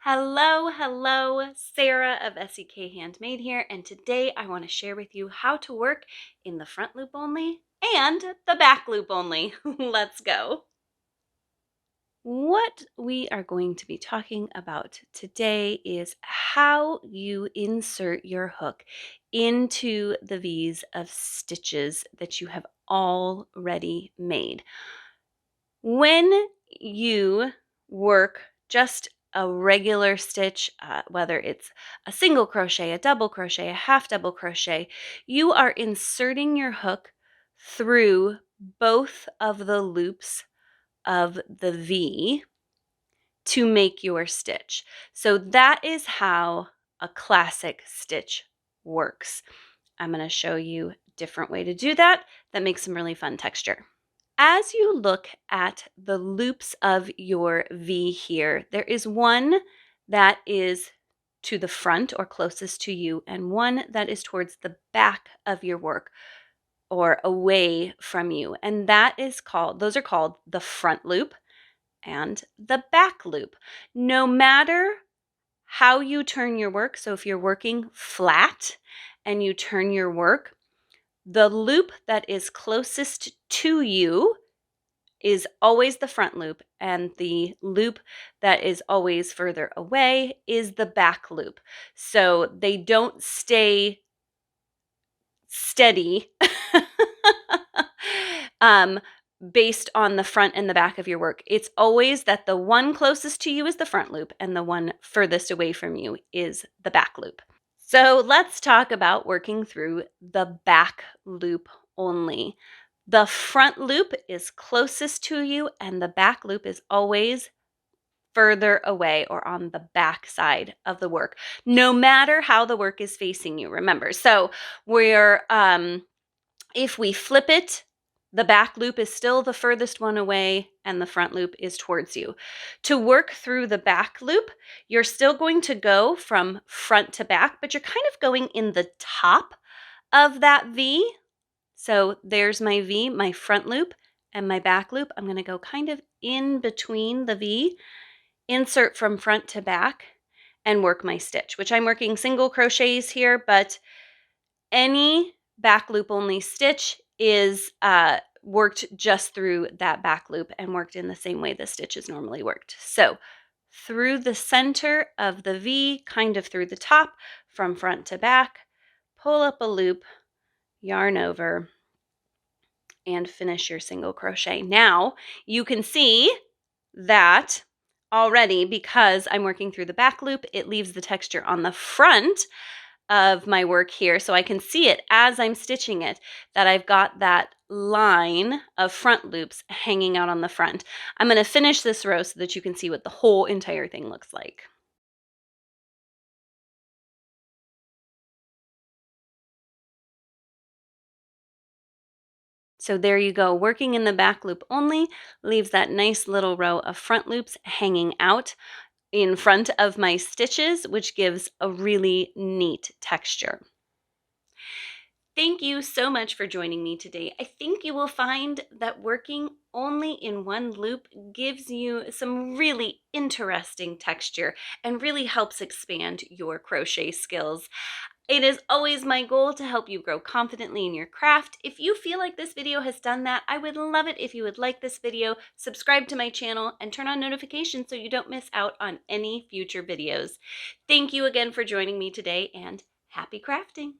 Hello, Sarah of SEK Handmade here, and today I want to share with you how to work in the front loop only and the back loop only. Let's go. What we are going to be talking about today is how you insert your hook into the V's of stitches that you have already made. When you work just a regular stitch, whether it's a single crochet, a double crochet, a half double crochet, you are inserting your hook through both of the loops of the V to make your stitch. So that is how a classic stitch works. I'm going to show you a different way to do that makes some really fun texture. As you look at the loops of your V here, there is one that is to the front or closest to you and one that is towards the back of your work or away from you. And those are called the front loop and the back loop. No matter how you turn your work, so if you're working flat and you turn your work, the loop that is closest to you is always the front loop, and the loop that is always further away is the back loop. So they don't stay steady based on the front and the back of your work. It's always that the one closest to you is the front loop and the one furthest away from you is the back loop. So let's talk about working through the back loop only. The front loop is closest to you and the back loop is always further away or on the back side of the work, no matter how the work is facing you, remember. So if we flip it, the back loop is still the furthest one away and the front loop is towards you. To work through the back loop, you're still going to go from front to back, but you're kind of going in the top of that V. So there's my V, my front loop, and my back loop. I'm going to go kind of in between the V, insert from front to back, and work my stitch, which I'm working single crochets here, but any back loop only stitch is worked just through that back loop and worked in the same way the stitch is normally worked. So through the center of the V, kind of through the top, from front to back, pull up a loop, yarn over, and finish your single crochet. Now you can see that already, because I'm working through the back loop, it leaves the texture on the front of my work here, so I can see it as I'm stitching it, that I've got that line of front loops hanging out on the front. I'm going to finish this row so that you can see what the whole entire thing looks like. So there you go. Working in the back loop only leaves that nice little row of front loops hanging out in front of my stitches, which gives a really neat texture. Thank you so much for joining me today. I think you will find that working only in one loop gives you some really interesting texture and really helps expand your crochet skills. It is always my goal to help you grow confidently in your craft. If you feel like this video has done that, I would love it if you would like this video, subscribe to my channel, and turn on notifications so you don't miss out on any future videos. Thank you again for joining me today, and happy crafting!